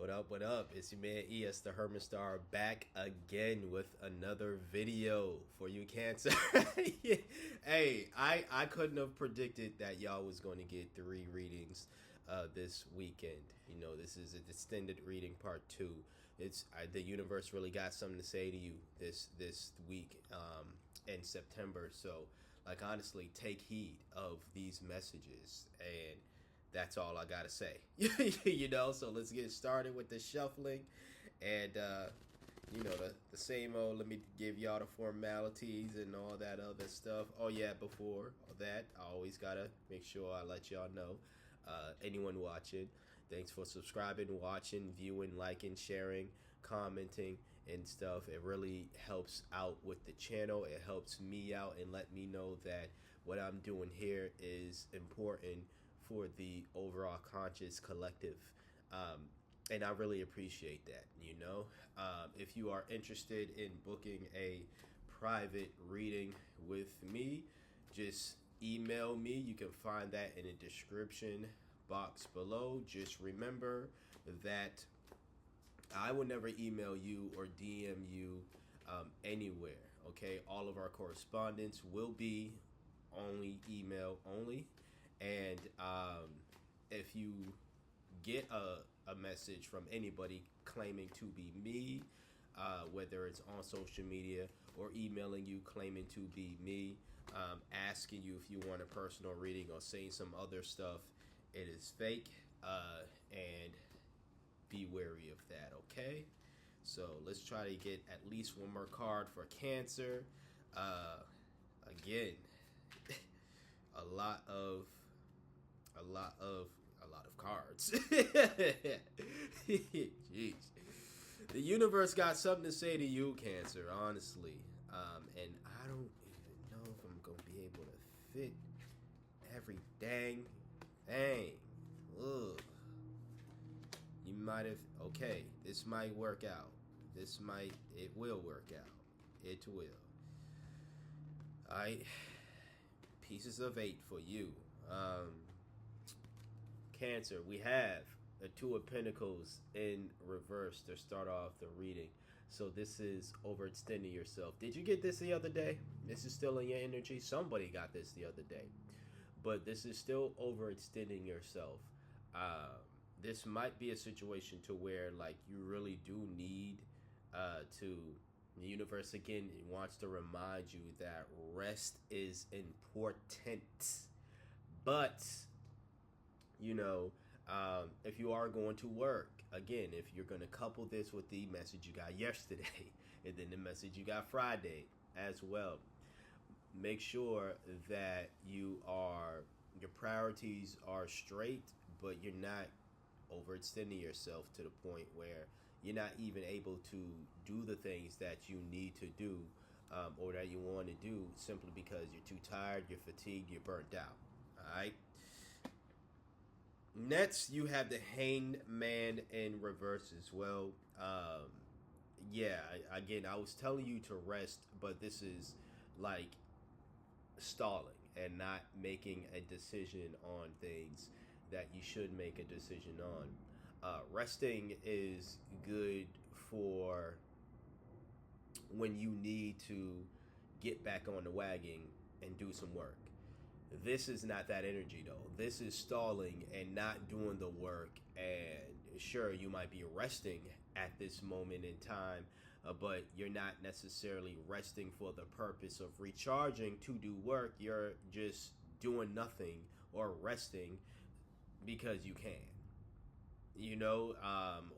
What up? What up? It's your man ES the Herman Star back again with another video for you, Cancer. Hey, I couldn't have predicted that y'all was going to get 3 readings this weekend. You know, this is an extended reading part 2. The universe really got something to say to you this week in September. So, like, honestly, take heed of these messages, and that's all I gotta say. You know, so let's get started with the shuffling. And you know, the same old, let me give y'all the formalities and all that other stuff. Oh yeah, before that, I always gotta make sure I let y'all know, anyone watching, thanks for subscribing, watching, viewing, liking, sharing, commenting and stuff. It really helps out with the channel. It helps me out and let me know that what I'm doing here is important for the overall conscious collective. And I really appreciate that, you know. If you are interested in booking a private reading with me, just email me. You can find that in the description box below. Just remember that I will never email you or DM you anywhere, okay? All of our correspondence will be only email only. And if you get a message from anybody claiming to be me, whether it's on social media or emailing you claiming to be me, asking you if you want a personal reading or saying some other stuff, it is fake, and be wary of that, okay? So let's try to get at least one more card for Cancer. Again, a lot of cards. Jeez. The universe got something to say to you, Cancer, honestly. And I don't even know if I'm gonna be able to fit every dang thing. Ugh. You might have, okay, this might work out. It will work out. It will. Alright. Pieces of 8 for you. Cancer, we have the 2 of Pentacles in reverse to start off the reading. So this is overextending yourself. Did you get this the other day? This is still in your energy. Somebody got this the other day. But this is still overextending yourself. This might be a situation to where, like, you really do need to... The universe, again, it wants to remind you that rest is important. But, you know, if you are going to work, again, if you're going to couple this with the message you got yesterday and then the message you got Friday as well, make sure that your priorities are straight, but you're not overextending yourself to the point where you're not even able to do the things that you need to do, or that you want to do, simply because you're too tired, you're fatigued, you're burnt out. All right. Next, you have the Hanged Man in reverse as well. Yeah, again, I was telling you to rest, but this is like stalling and not making a decision on things that you should make a decision on. Resting is good for when you need to get back on the wagon and do some work. This is not that energy, though. This is stalling and not doing the work. And sure, you might be resting at this moment in time, but you're not necessarily resting for the purpose of recharging to do work. You're just doing nothing or resting because you can, you know,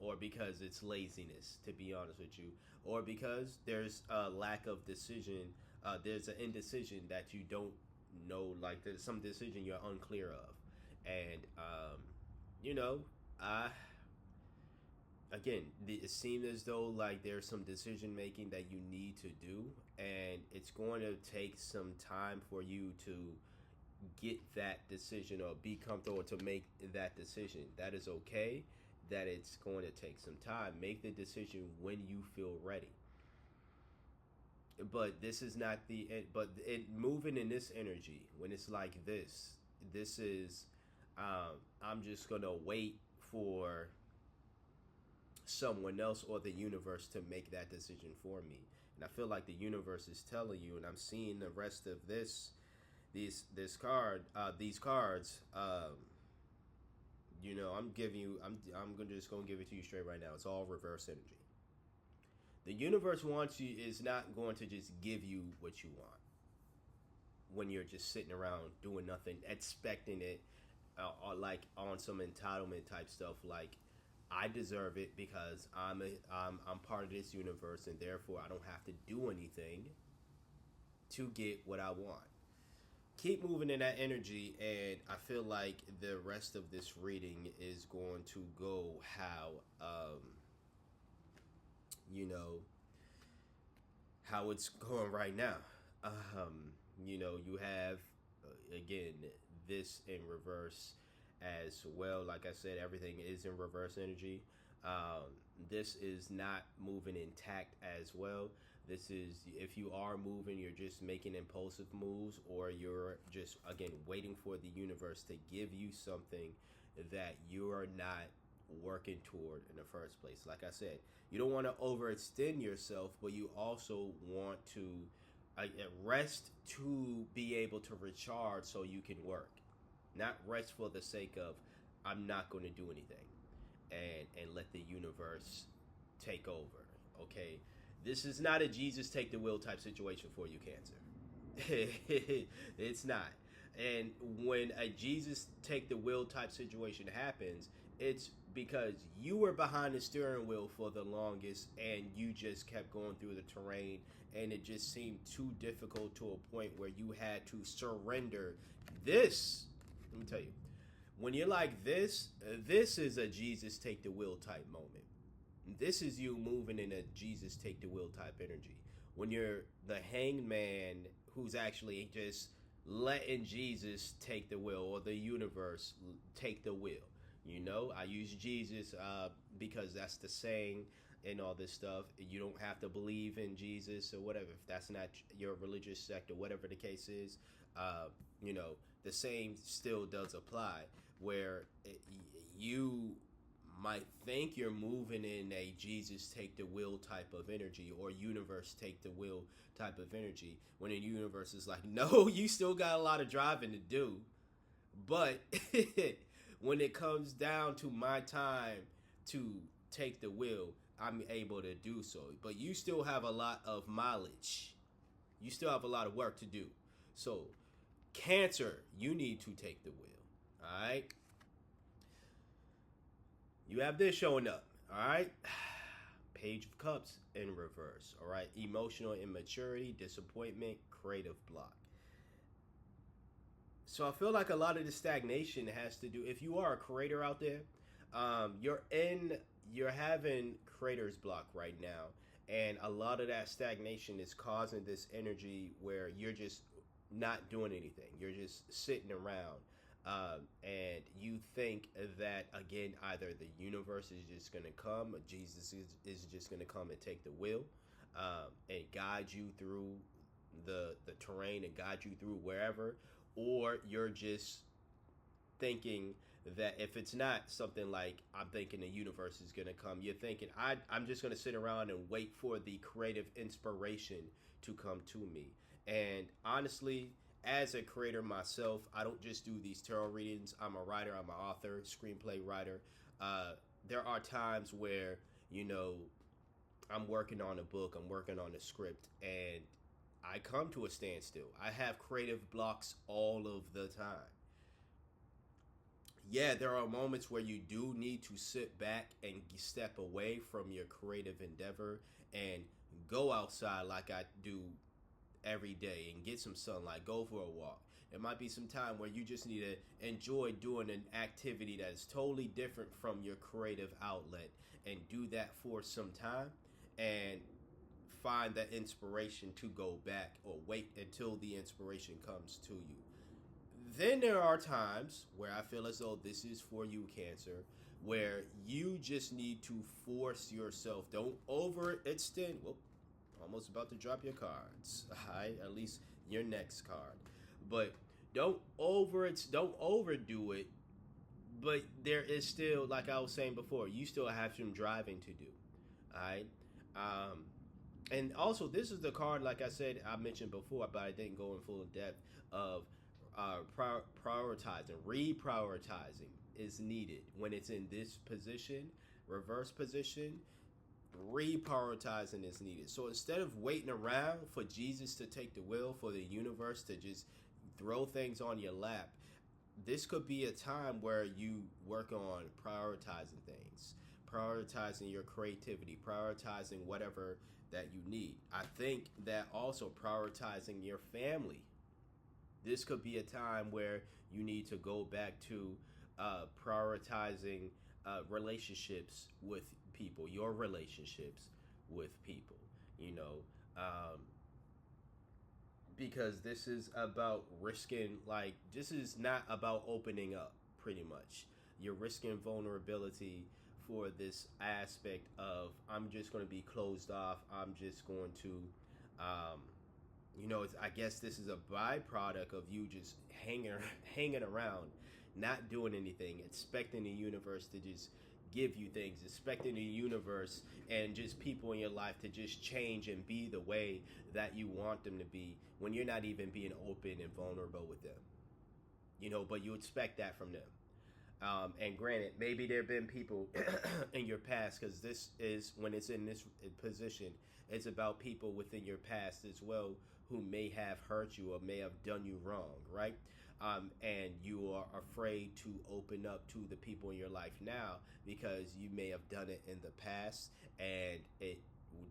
or because it's laziness, to be honest with you, or because there's a lack of decision. There's an indecision that you don't know, like there's some decision you're unclear of. And, you know, again, it seems as though like there's some decision making that you need to do, and it's going to take some time for you to get that decision or be comfortable to make that decision. That is okay, that it's going to take some time. Make the decision when you feel ready. But this is not moving in this energy, when it's like this is I'm just gonna wait for someone else or the universe to make that decision for me. And I feel like the universe is telling you, and I'm seeing the rest of these cards. I'm giving you. Just gonna give it to you straight right now. It's all reverse energy. The universe is not going to just give you what you want when you're just sitting around doing nothing, expecting it, like on some entitlement type stuff. Like, I deserve it because I'm part of this universe, and therefore I don't have to do anything to get what I want. Keep moving in that energy, and I feel like the rest of this reading is going to go how how it's going right now. You have again this in reverse as well. Like I said, everything is in reverse energy. This is not moving intact as well. This is, if you are moving, you're just making impulsive moves, or you're just, again, waiting for the universe to give you something that you're not working toward in the first place. Like I said, you don't want to overextend yourself, but you also want to rest to be able to recharge so you can work. Not rest for the sake of, I'm not going to do anything, and let the universe take over, okay? This is not a Jesus take the wheel type situation for you, Cancer. It's not. And when a Jesus take the wheel type situation happens, it's because you were behind the steering wheel for the longest, and you just kept going through the terrain, and it just seemed too difficult to a point where you had to surrender. This, let me tell you, when you're like this is a Jesus take the wheel type moment. This is you moving in a Jesus take the wheel type energy. When you're the hanged man who's actually just letting Jesus take the wheel, or the universe take the wheel. I use Jesus because that's the saying and all this stuff. You don't have to believe in Jesus or whatever. If that's not your religious sect or whatever the case is, the same still does apply, where you might think you're moving in a Jesus take the wheel type of energy, or universe take the wheel type of energy, when the universe is like, no, you still got a lot of driving to do, but when it comes down to my time to take the wheel, I'm able to do so. But you still have a lot of mileage. You still have a lot of work to do. So, Cancer, you need to take the wheel. All right? You have this showing up. All right? Page of Cups in reverse. All right? Emotional immaturity, disappointment, creative block. So I feel like a lot of the stagnation has to do, if you are a creator out there, you're having creator's block right now, and a lot of that stagnation is causing this energy where you're just not doing anything. You're just sitting around, and you think that, again, either the universe is just going to come, or Jesus is just going to come and take the wheel, and guide you through the terrain, and guide you through wherever, or you're just thinking that if it's not something like, I'm thinking the universe is going to come, you're thinking, I'm just going to sit around and wait for the creative inspiration to come to me. And honestly, as a creator myself, I don't just do these tarot readings. I'm a writer, I'm an author, screenplay writer. There are times where, I'm working on a book, I'm working on a script, and I come to a standstill. I have creative blocks all of the time. Yeah, there are moments where you do need to sit back and step away from your creative endeavor and go outside like I do every day and get some sunlight, go for a walk. There might be some time where you just need to enjoy doing an activity that is totally different from your creative outlet, and do that for some time and find that inspiration to go back, or wait until the inspiration comes to you. Then there are times where I feel as though this is for you, Cancer, where you just need to force yourself. Don't overextend. Whoop, almost about to drop your cards. Alright, at least your next card. But don't overdo it, but there is still, like I was saying before, you still have some driving to do. All right. Um, and also, this is the card, like I said, I mentioned before, but I didn't go in full depth of prioritizing, reprioritizing is needed when it's in this position, reverse position. Reprioritizing is needed. So instead of waiting around for Jesus to take the wheel, for the universe to just throw things on your lap, this could be a time where you work on prioritizing things, prioritizing your creativity, prioritizing whatever that you need. I think that also prioritizing your family. This could be a time where you need to go back to prioritizing relationships with people, your relationships with people, you know, um, because this is about risking, like, this is not about opening up, pretty much. You're risking vulnerability for this aspect of, I'm just going to be closed off. I'm just going to, um, I guess this is a byproduct of you just hanging, hanging around, not doing anything, expecting the universe to just give you things, expecting the universe and just people in your life to just change and be the way that you want them to be when you're not even being open and vulnerable with them. But you expect that from them. And granted, maybe there have been people in your past, because this is, when it's in this position, it's about people within your past as well who may have hurt you or may have done you wrong, right? And you are afraid to open up to the people in your life now because you may have done it in the past and it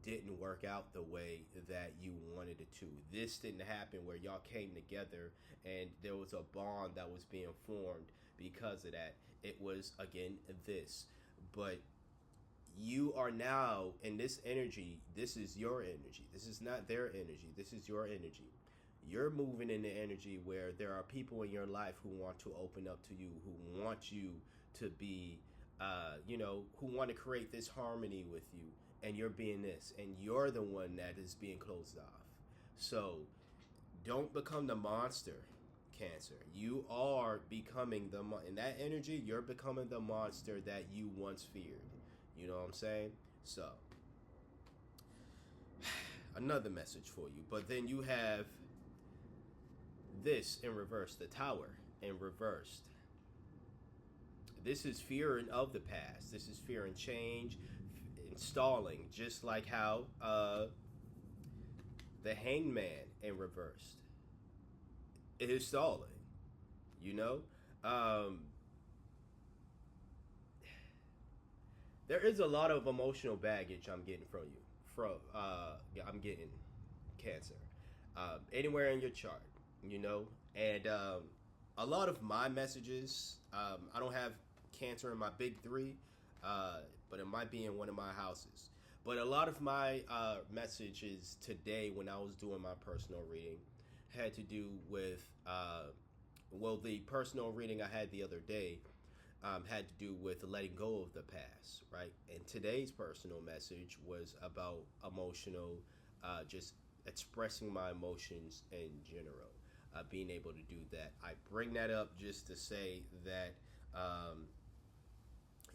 didn't work out the way that you wanted it to. This didn't happen where y'all came together and there was a bond that was being formed because of that. It was, again, this. But you are now in this energy. This is your energy. This is not their energy. This is your energy. You're moving in the energy where there are people in your life who want to open up to you, who want you to be, who want to create this harmony with you. And you're being this. And you're the one that is being closed off. So don't become the monster, Cancer. You are becoming in that energy, you're becoming the monster that you once feared. You know what I'm saying? So, another message for you. But then you have this in reverse, the Tower in reversed. This is fearing of the past. This is fear and change, installing, just like how the Hangman in reversed. It is stalling, there is a lot of emotional baggage I'm getting from you. I'm getting, Cancer. Anywhere in your chart, and a lot of my messages. I don't have Cancer in my big three, but it might be in one of my houses. But a lot of my messages today, when I was doing my personal reading, had to do with the personal reading I had the other day had to do with letting go of the past, right? And today's personal message was about emotional, just expressing my emotions in general, being able to do that. I bring that up just to say that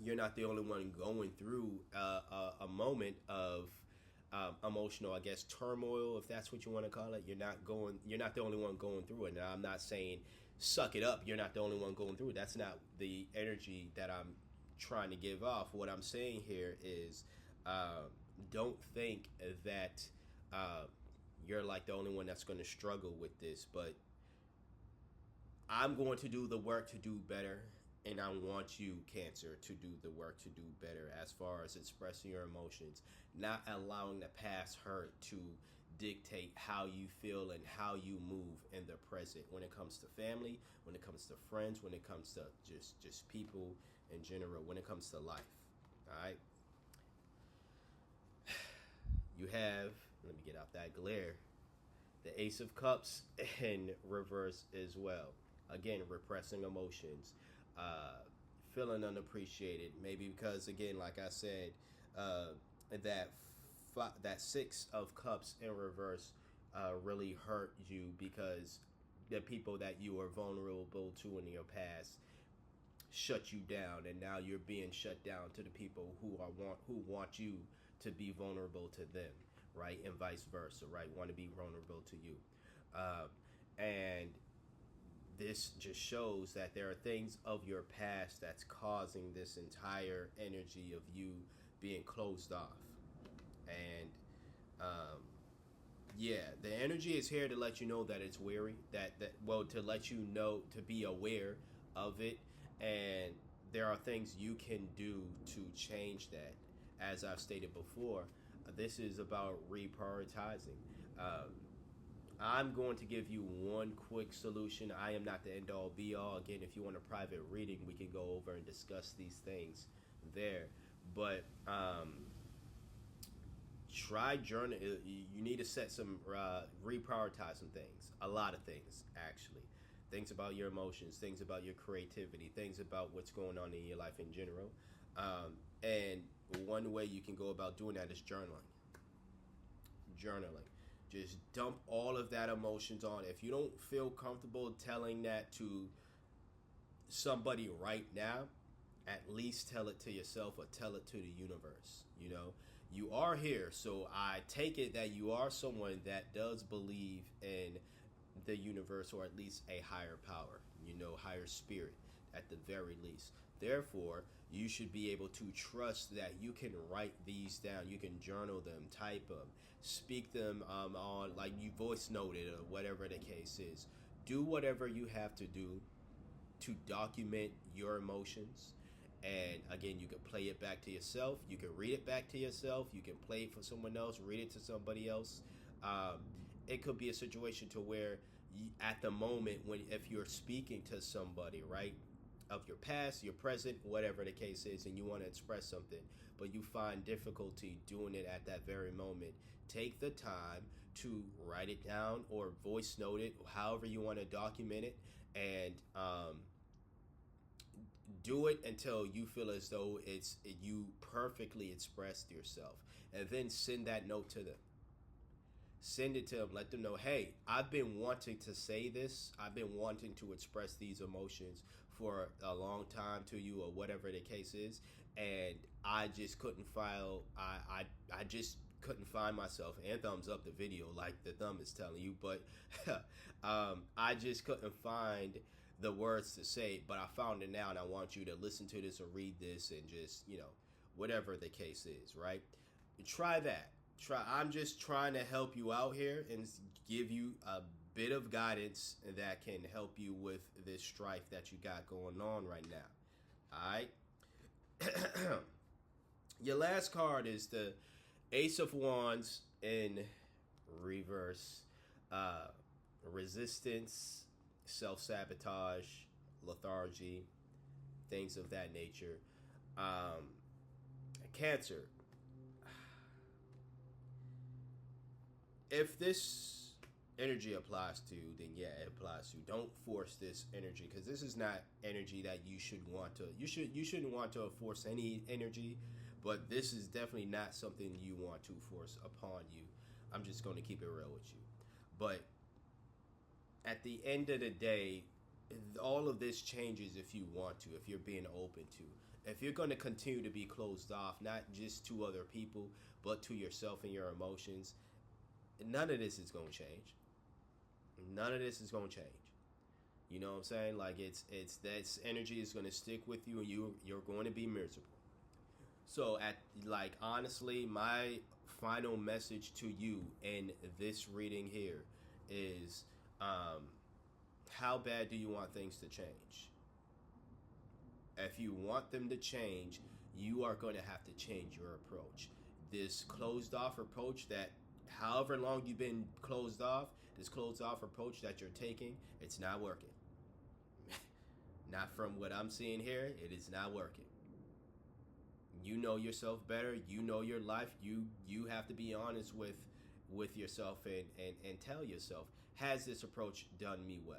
you're not the only one going through a moment of emotional, I guess, turmoil, if that's what you want to call it. You're not the only one going through it. Now, I'm not saying suck it up. You're not the only one going through it. That's not the energy that I'm trying to give off. What I'm saying here is, don't think that you're like the only one that's going to struggle with this, but I'm going to do the work to do better. And I want you, Cancer, to do the work to do better as far as expressing your emotions, not allowing the past hurt to dictate how you feel and how you move in the present when it comes to family, when it comes to friends, when it comes to just people in general, when it comes to life. All right? You have, let me get out that glare, the Ace of Cups in reverse as well. Again, repressing emotions. Feeling unappreciated, maybe because, again, like I said, that Six of Cups in reverse really hurt you because the people that you were vulnerable to in your past shut you down, and now you're being shut down to the people who want you to be vulnerable to them, right, and vice versa, right, want to be vulnerable to you. um, and this just shows that there are things of your past that's causing this entire energy of you being closed off. And um, yeah, the energy is here to let you know that it's weary, to let you know, to be aware of it. And there are things you can do to change that. As I've stated before, this is about reprioritizing. um, I'm going to give you one quick solution. I am not the end all be all. Again, if you want a private reading, we can go over and discuss these things there. But try journal. You need to set some reprioritize some things. A lot of things, actually. Things about your emotions, things about your creativity, things about what's going on in your life in general. And one way you can go about doing that is journaling. Journaling. Just dump all of that emotions on. If you don't feel comfortable telling that to somebody right now, at least tell it to yourself or tell it to the universe. You know, you are here, so I take it that you are someone that does believe in the universe, or at least a higher power, you know, higher spirit at the very least. Therefore, you should be able to trust that you can write these down. You can journal them, type them, speak them on, like, you voice note it or whatever the case is. Do whatever you have to do to document your emotions. And again, you can play it back to yourself. You can read it back to yourself. You can play it for someone else, read it to somebody else. Um, it could be a situation to where at the moment, if you're speaking to somebody, right, of your past, your present, whatever the case is, and you want to express something, but you find difficulty doing it at that very moment, take the time to write it down or voice note it, however you want to document it, and do it until you feel as though you perfectly expressed yourself, and then send that note to them. Send it to them. Let them know, hey, I've been wanting to say this. I've been wanting to express these emotions for a long time to you, or whatever the case is, and I just couldn't I just couldn't find myself. And thumbs up the video, like the thumb is telling you, but I just couldn't find the words to say, but I found it now, and I want you to listen to this or read this, and just, you know, whatever the case is, right? Try that. I'm just trying to help you out here and give you a bit of guidance that can help you with this strife that you got going on right now. All right. Your last card is the Ace of Wands in reverse. Resistance, self-sabotage, lethargy, things of that nature. Cancer. If this energy applies to you, then yeah, it applies to you. Don't force this energy, because this is not energy that you should want to. You shouldn't want to force any energy, but this is definitely not something you want to force upon you. I'm just going to keep it real with you. But at the end of the day, all of this changes if you want to, if you're being open to. If you're going to continue to be closed off, not just to other people, but to yourself and your emotions, none of this is going to change. None of this is going to change. You know what I'm saying? Like, it's that energy is going to stick with you, and you're going to be miserable. So honestly, my final message to you in this reading here is, how bad do you want things to change? If you want them to change, you are going to have to change your approach. This closed off approach that however long you've been closed off, this closed off approach that you're taking, it's not working. Not from what I'm seeing here, it is not working. You know yourself better. You know your life. You have to be honest with yourself and tell yourself, has this approach done me well?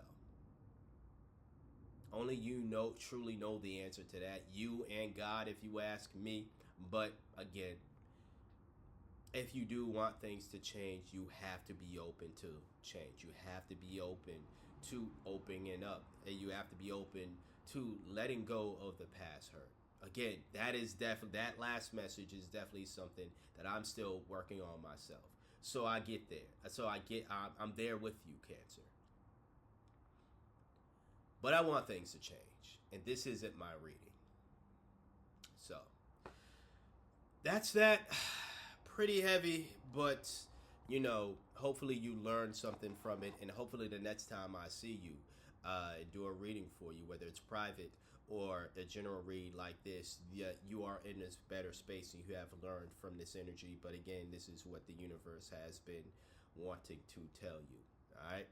Only you truly know the answer to that. You and God, if you ask me. But again, if you do want things to change, you have to be open to change. You have to be open to opening up. And you have to be open to letting go of the past hurt. Again, that is definitely, that last message is definitely something that I'm still working on myself. So I get there. I'm there with you, Cancer. But I want things to change, and this isn't my reading. So that's that. Pretty heavy, but hopefully you learn something from it, and hopefully the next time I see you, do a reading for you, whether it's private or a general read like this, you are in this better space and you have learned from this energy. But again, this is what the universe has been wanting to tell you. All right.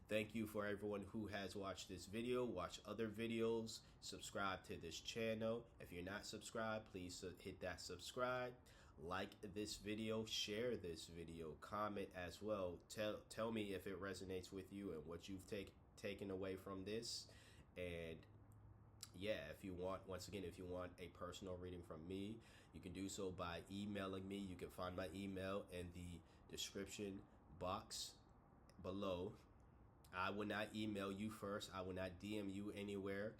Thank you for everyone who has watched this video. Watch other videos. Subscribe to this channel. If you're not subscribed, please hit that subscribe. Like this video, share this video, comment as well. Tell me if it resonates with you and what you've taken away from this. And yeah, if you want, once again, if you want a personal reading from me, you can do so by emailing me. You can find my email in the description box below. I will not email you first. I will not DM you anywhere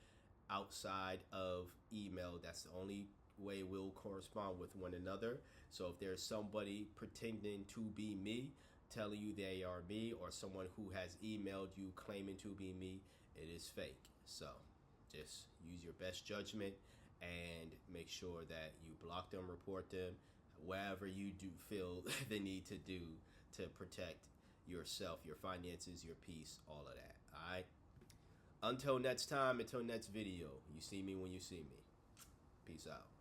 outside of email. That's the only way we'll correspond with one another. So if there's somebody pretending to be me, telling you they are me, or someone who has emailed you claiming to be me, it is fake. So just use your best judgment and make sure that you block them, report them, whatever you do feel the need to do to protect yourself, your finances, your peace, all of that. All right. Until next time, until next video, you see me when you see me. Peace out.